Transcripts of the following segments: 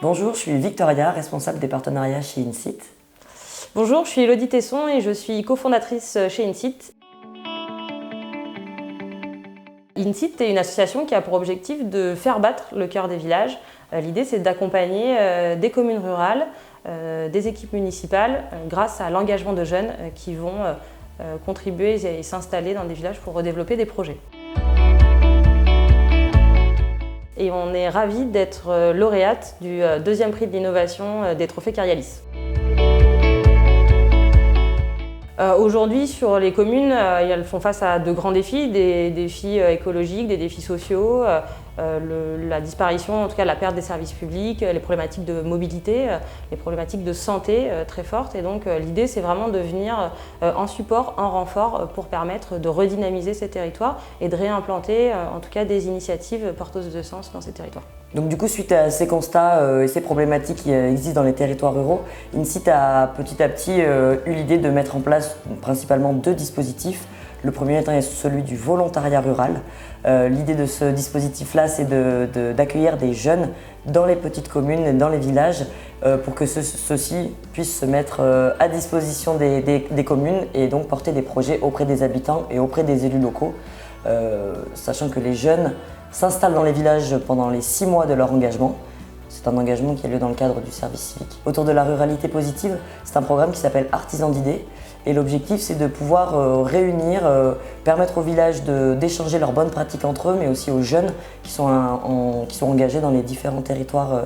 Bonjour, je suis Victoria, responsable des partenariats chez INSIT. Bonjour, je suis Elodie Tesson et je suis cofondatrice chez INSIT. INSIT est une association qui a pour objectif de faire battre le cœur des villages. L'idée, c'est d'accompagner des communes rurales, des équipes municipales, grâce à l'engagement de jeunes qui vont contribuer et s'installer dans des villages pour redévelopper des projets. Et on est ravis d'être lauréate du deuxième prix de l'innovation des trophées Carialis. Aujourd'hui, sur les communes, elles font face à de grands défis, des défis écologiques, des défis sociaux, la disparition, en tout cas la perte des services publics, les problématiques de mobilité, les problématiques de santé très fortes. Et donc l'idée, c'est vraiment de venir en support, en renfort, pour permettre de redynamiser ces territoires et de réimplanter en tout cas des initiatives porteuses de sens dans ces territoires. Donc du coup, suite à ces constats et ces problématiques qui existent dans les territoires ruraux, INSIT a petit à petit eu l'idée de mettre en place principalement deux dispositifs. Le premier étant celui du volontariat rural. L'idée de ce dispositif-là, c'est d'accueillir des jeunes dans les petites communes et dans les villages pour que ceux-ci puissent se mettre à disposition des communes et donc porter des projets auprès des habitants et auprès des élus locaux, sachant que les jeunes s'installent dans les villages pendant les 6 mois de leur engagement. C'est un engagement qui a lieu dans le cadre du service civique. Autour de la ruralité positive, c'est un programme qui s'appelle Artisans d'idées. Et l'objectif, c'est de pouvoir réunir, permettre aux villages d'échanger leurs bonnes pratiques entre eux, mais aussi aux jeunes qui sont engagés dans les différents territoires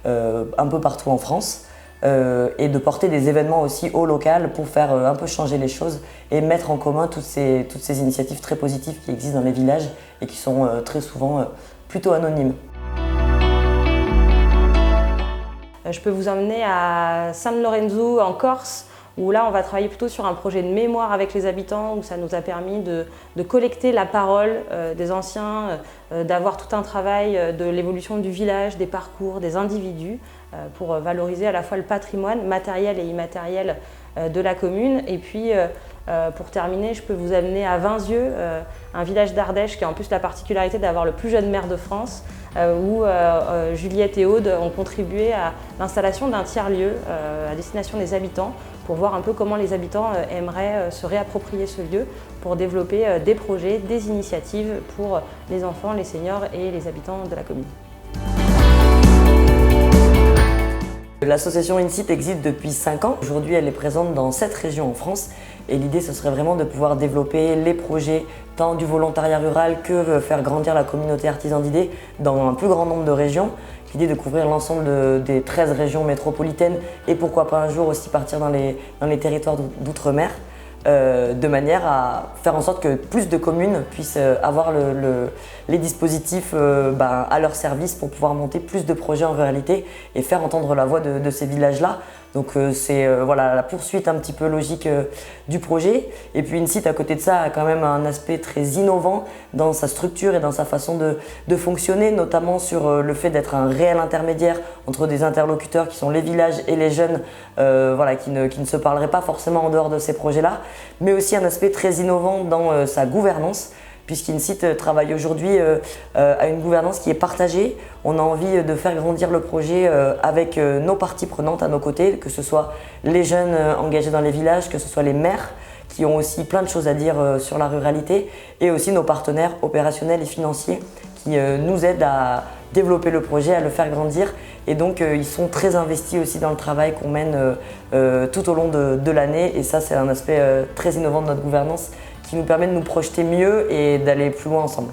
un peu partout en France. Et de porter des événements aussi au local pour faire un peu changer les choses et mettre en commun toutes ces initiatives très positives qui existent dans les villages et qui sont très souvent plutôt anonymes. Je peux vous emmener à San Lorenzo en Corse, où là on va travailler plutôt sur un projet de mémoire avec les habitants, où ça nous a permis de collecter la parole des anciens, d'avoir tout un travail de l'évolution du village, des parcours, des individus, pour valoriser à la fois le patrimoine matériel et immatériel de la commune. Et puis pour terminer, je peux vous amener à Vinzieux, un village d'Ardèche qui a en plus la particularité d'avoir le plus jeune maire de France, où Juliette et Aude ont contribué à l'installation d'un tiers-lieu à destination des habitants pour voir un peu comment les habitants aimeraient se réapproprier ce lieu pour développer des projets, des initiatives pour les enfants, les seniors et les habitants de la commune. L'association INSIT existe depuis 5 ans. Aujourd'hui, elle est présente dans 7 régions en France. Et l'idée, ce serait vraiment de pouvoir développer les projets tant du volontariat rural que faire grandir la communauté artisan d'idées dans un plus grand nombre de régions. L'idée de couvrir l'ensemble des 13 régions métropolitaines et pourquoi pas un jour aussi partir dans les territoires d'outre-mer, de manière à faire en sorte que plus de communes puissent avoir les dispositifs à leur service pour pouvoir monter plus de projets en ruralité et faire entendre la voix de ces villages-là. Donc c'est la poursuite un petit peu logique du projet. Et puis INSIT, à côté de ça, a quand même un aspect très innovant dans sa structure et dans sa façon de fonctionner, notamment sur le fait d'être un réel intermédiaire entre des interlocuteurs qui sont les villages et les jeunes qui ne se parleraient pas forcément en dehors de ces projets-là, mais aussi un aspect très innovant dans sa gouvernance, puisqu'INSIT travaille aujourd'hui à une gouvernance qui est partagée. On a envie de faire grandir le projet avec nos parties prenantes à nos côtés, que ce soit les jeunes engagés dans les villages, que ce soit les maires qui ont aussi plein de choses à dire sur la ruralité, et aussi nos partenaires opérationnels et financiers qui nous aident à développer le projet, à le faire grandir. Et donc ils sont très investis aussi dans le travail qu'on mène tout au long de l'année, et ça c'est un aspect très innovant de notre gouvernance qui nous permet de nous projeter mieux et d'aller plus loin ensemble.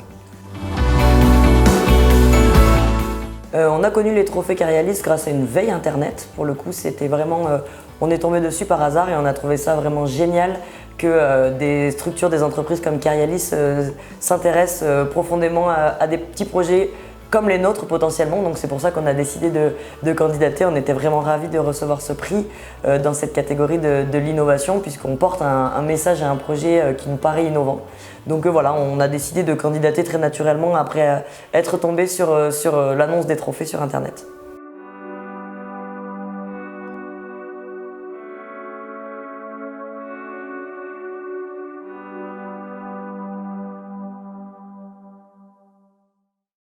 On a connu les trophées Carialis grâce à une veille internet. Pour le coup, c'était vraiment, on est tombé dessus par hasard et on a trouvé ça vraiment génial que des structures, des entreprises comme Carialis s'intéressent profondément à des petits projets comme les nôtres potentiellement. Donc c'est pour ça qu'on a décidé de candidater. On était vraiment ravis de recevoir ce prix dans cette catégorie de l'innovation, puisqu'on porte un message et un projet qui nous paraît innovant. Donc voilà, on a décidé de candidater très naturellement après être tombé sur l'annonce des trophées sur internet.